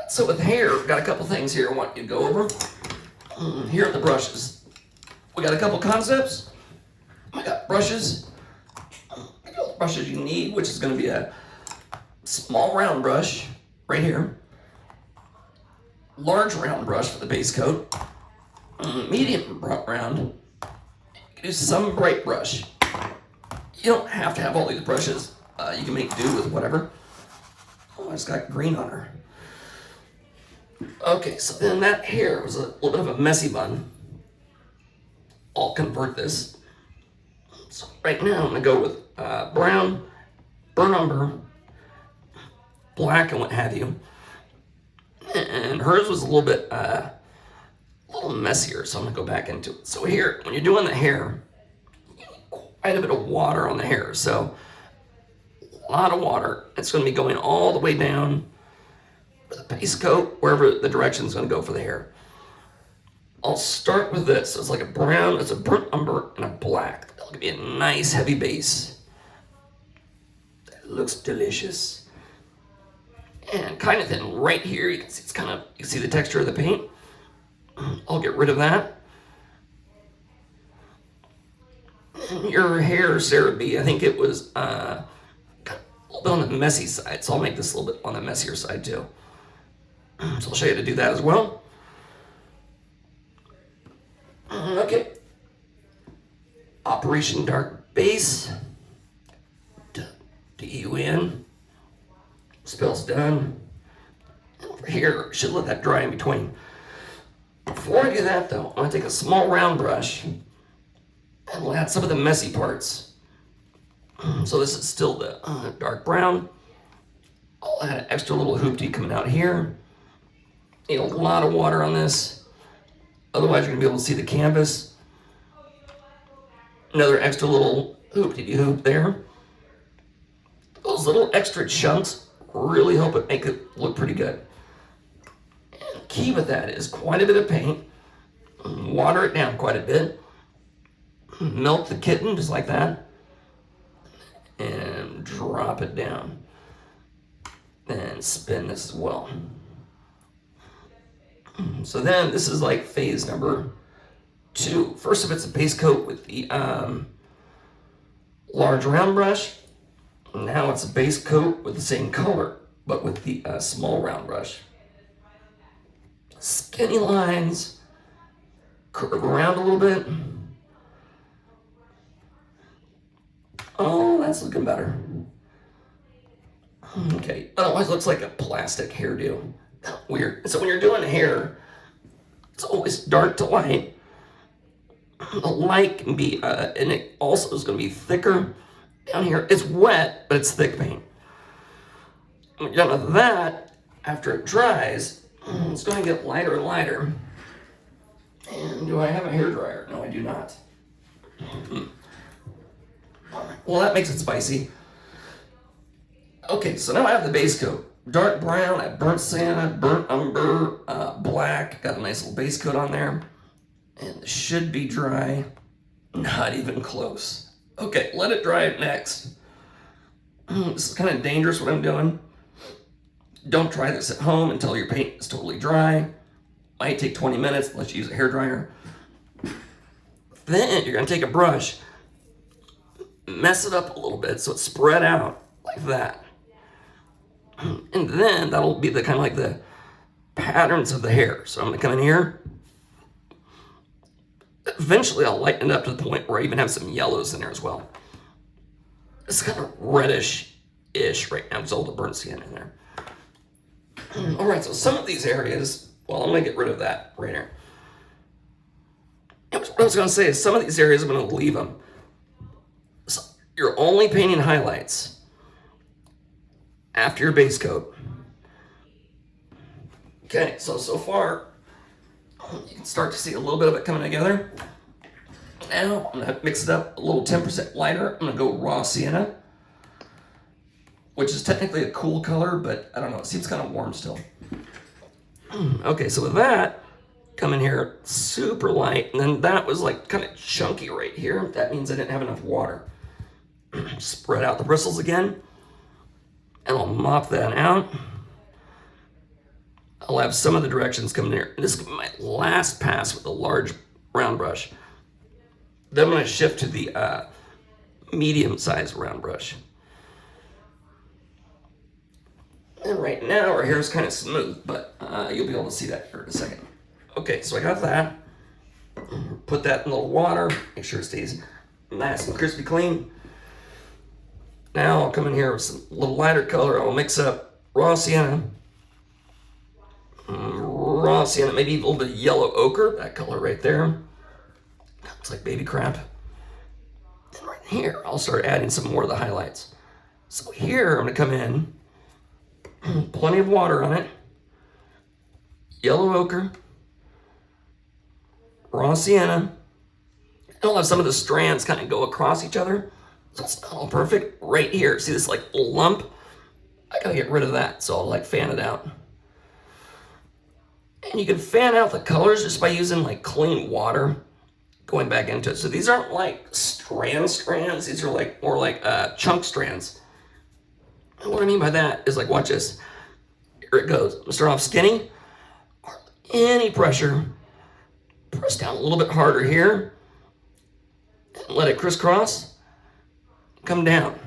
So with hair, we've got a couple things here I want you to go over. Here are the brushes. We got a couple concepts. We got brushes. We got all the brushes you need, which is going to be a small round brush right here. Large round brush for the base coat. Medium round. You can do some bright brush. You don't have to have all these brushes. You can make do with whatever. Oh, I just got green on her. Okay, so then that hair was a little bit of a messy bun. I'll convert this. So right now I'm gonna go with brown, burnt umber, black, and what have you. And hers was a little messier, so I'm gonna go back into it. So here, when you're doing the hair, you need quite a bit of water on the hair. So a lot of water. It's gonna be going all the way down the base coat, wherever the direction is going to go for the hair. I'll start with this. So it's like a brown, it's a burnt umber, and a black. That'll give me a nice heavy base. That looks delicious. And kind of then right here, you can see you can see the texture of the paint. I'll get rid of that. And your hair, Sarah B, I think it was a little bit on the messy side, so I'll make this a little bit on the messier side too. So I'll show you how to do that as well. Okay. Operation Dark Base. D-U-N. Spell's done. Over here, should let that dry in between. Before I do that though, I'm going to take a small round brush and we'll add some of the messy parts. So this is still the dark brown. I'll add an extra little hoopty coming out here. Need a lot of water on this. Otherwise, you're gonna be able to see the canvas. Another extra little hoop there. Those little extra chunks really help it make it look pretty good. And the key with that is quite a bit of paint. Water it down quite a bit. Melt the kitten just like that. And drop it down. And spin this as well. So then this is like phase number 2. First of it's a base coat with the large round brush. Now it's a base coat with the same color, but with the small round brush. Skinny lines, curve around a little bit. Oh, that's looking better. Okay, otherwise it looks like a plastic hairdo. Weird. So when you're doing hair, it's always dark to light. The light can be, and it also is going to be thicker down here. It's wet, but it's thick paint. When you're done with that, after it dries, it's going to get lighter and lighter. And do I have a hairdryer? No, I do not. Well, that makes it spicy. Okay, so now I have the base coat. Dark brown, I have burnt sienna, burnt umber, black. Got a nice little base coat on there. And this should be dry. Not even close. Okay, let it dry next. This is kind of dangerous what I'm doing. Don't try this at home until your paint is totally dry. Might take 20 minutes unless you use a hairdryer. Then you're gonna take a brush, mess it up a little bit so it's spread out like that. And then that'll be the kind of like the patterns of the hair. So I'm gonna come in here. Eventually I'll lighten it up to the point where I even have some yellows in there as well. It's kind of reddish-ish right now. There's all the burnt sienna in there. All right, so some of these areas, well, I'm gonna get rid of that right here. And what I was gonna say is some of these areas I'm gonna leave them. So you're only painting highlights after your base coat. Okay, so far, you can start to see a little bit of it coming together. Now, I'm gonna mix it up a little 10% lighter. I'm gonna go raw sienna, which is technically a cool color, but I don't know, it seems kind of warm still. Okay, so with that, come in here super light, and then that was like kind of chunky right here. That means I didn't have enough water. Spread out the bristles again, and I'll mop that out. I'll have some of the directions coming here. This is my last pass with a large round brush. Then I'm going to shift to the medium-sized round brush. And right now our hair is kind of smooth, but you'll be able to see that here in a second. Okay, so I got that. Put that in a little water. Make sure it stays nice and crispy clean. Now I'll come in here with some little lighter color. I'll mix up raw sienna, maybe a little bit of yellow ochre, that color right there. Looks like baby crap. Then right here, I'll start adding some more of the highlights. So here, I'm gonna come in, plenty of water on it, yellow ochre, raw sienna, and I'll have some of the strands kind of go across each other. So it's not all perfect. Right here, see this like lump? I gotta get rid of that, so I'll like fan it out. And you can fan out the colors just by using like clean water, going back into it. So these aren't like strands, these are like more like chunk strands. And what I mean by that is like, watch this. Here it goes. I'm gonna start off skinny, any pressure, press down a little bit harder here, and let it crisscross, come down.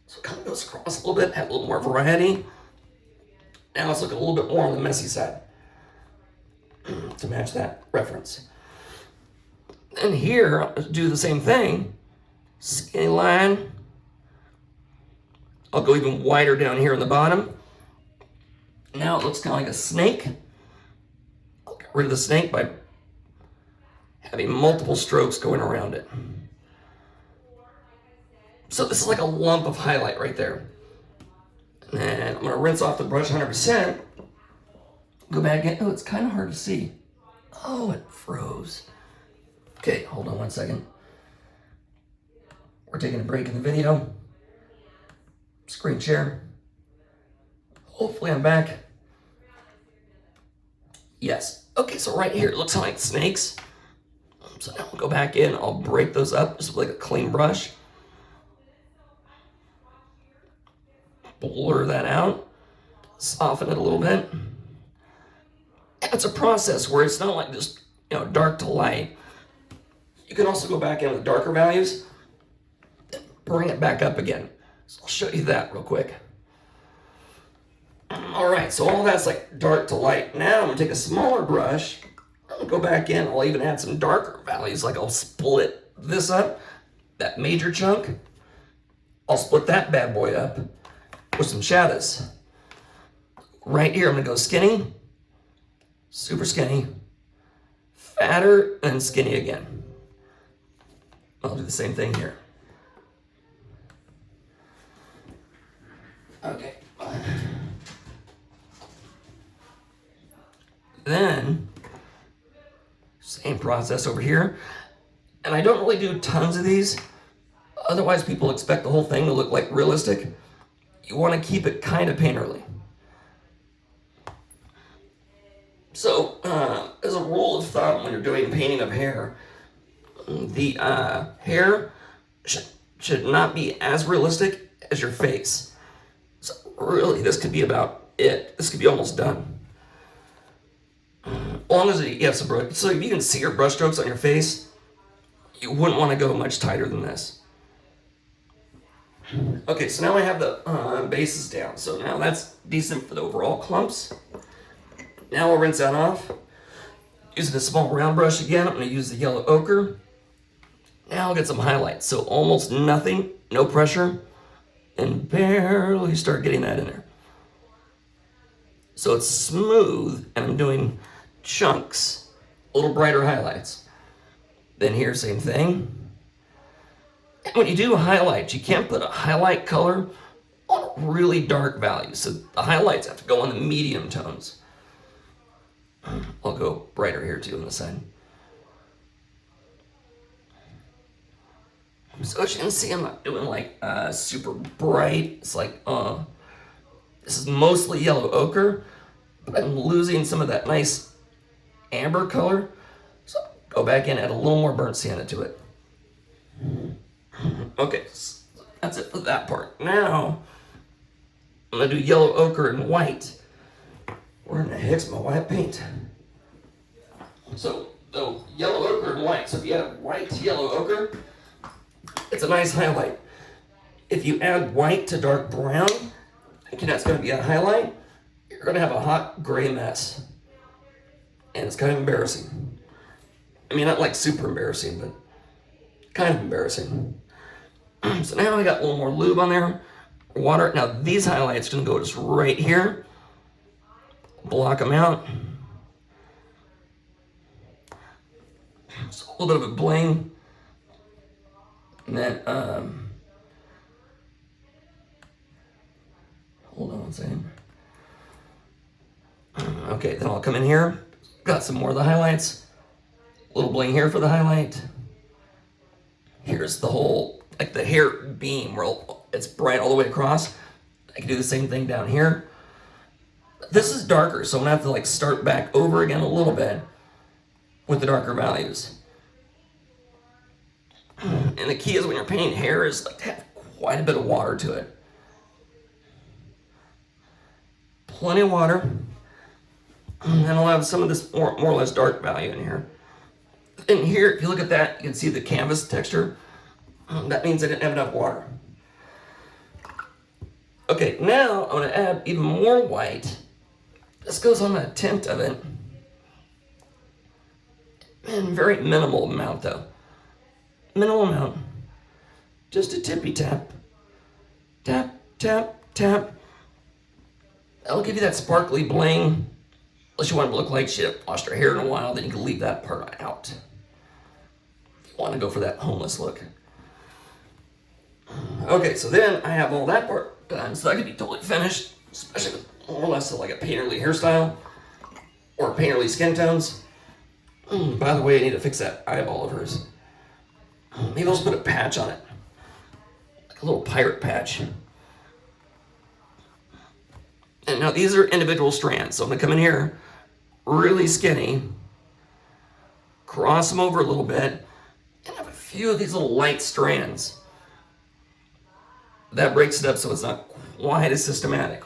So it kind of goes across a little bit, have a little more variety. Now let's look a little bit more on the messy side to match that reference. And here, I'll do the same thing. Skinny line. I'll go even wider down here in the bottom. Now it looks kind of like a snake. I'll get rid of the snake by having multiple strokes going around it. So this is like a lump of highlight right there. And I'm gonna rinse off the brush 100%. Go back in. Oh, it's kind of hard to see. Oh, it froze. Okay, hold on one second. We're taking a break in the video. Screen share. Hopefully I'm back. Yes. Okay, so right here, it looks like snakes. So now we'll go back in. I'll break those up just with like a clean brush. Blur that out. Soften it a little bit. And it's a process where it's not like just, dark to light. You can also go back in with darker values, bring it back up again. So I'll show you that real quick. All right, so all that's like dark to light. Now I'm gonna take a smaller brush, I'll go back in, I'll even add some darker values, like I'll split this up, that major chunk, I'll split that bad boy up with some shadows. Right here, I'm gonna go skinny, super skinny, fatter, and skinny again. I'll do the same thing here. Okay. Then, same process over here. And I don't really do tons of these. Otherwise, people expect the whole thing to look like realistic. You want to keep it kind of painterly. So, as a rule of thumb, when you're doing painting of hair, the hair should not be as realistic as your face. So really, this could be about it. This could be almost done. As long as you have some brush, so if you can see your brush strokes on your face, you wouldn't want to go much tighter than this. Okay, so now I have the bases down. So now that's decent for the overall clumps. Now I'll rinse that off. Using a small round brush again, I'm going to use the yellow ochre. Now I'll get some highlights. So almost nothing, no pressure, and barely start getting that in there. So it's smooth, and I'm doing chunks, a little brighter highlights. Then here, same thing. And when you do highlights, you can't put a highlight color on a really dark value. So the highlights have to go on the medium tones. I'll go brighter here too on the side. So as you can see, I'm not doing like super bright. It's like, this is mostly yellow ochre, but I'm losing some of that nice amber color. So go back in, add a little more burnt sienna to it. Okay, so that's it for that part. Now, I'm gonna do yellow ochre and white. Where in the heck's my white paint? So the yellow ochre and white. So if you have white to yellow ochre, it's a nice highlight. If you add white to dark brown, thinking that's going to be a highlight, you're going to have a hot gray mess. And it's kind of embarrassing. I mean, not like super embarrassing, but kind of embarrassing. So now I got a little more lube on there, water. Now these highlights are going to go just right here. Block them out. Just a little bit of a bling. And then, hold on one second. Okay, then I'll come in here. Got some more of the highlights. A little bling here for the highlight. Here's the whole, like the hair beam where it's bright all the way across. I can do the same thing down here. This is darker, so I'm gonna have to like start back over again a little bit with the darker values. And the key is when you're painting hair is like to have quite a bit of water to it. Plenty of water. And then I'll have some of this more or less dark value in here. And here, if you look at that, you can see the canvas texture. That means I didn't have enough water. Okay, now I'm gonna add even more white. This goes on the tint of it. And very minimal amount though. Minimal amount. Just a tippy tap. Tap, tap, tap. That'll give you that sparkly bling. Unless you want it to look like she hadn't washed her hair in a while, then you can leave that part out. If you want to go for that homeless look. Okay, so then I have all that part done, so that could be totally finished, especially with more or less like a painterly hairstyle or painterly skin tones. By the way, I need to fix that eyeball of hers. Maybe I'll just put a patch on it, like a little pirate patch. And now these are individual strands, so I'm gonna come in here really skinny, cross them over a little bit, and have a few of these little light strands. That breaks it up so it's not quite as systematic.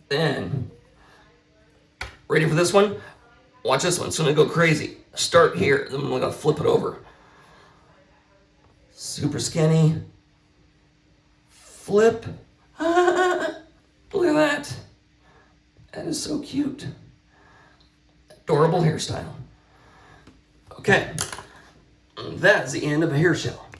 Then, ready for this one? Watch this one, it's gonna go crazy. Start here, then I'm gonna flip it over. Super skinny. Flip. Look at that. That is so cute. Adorable hairstyle. Okay, that is the end of a hair shell.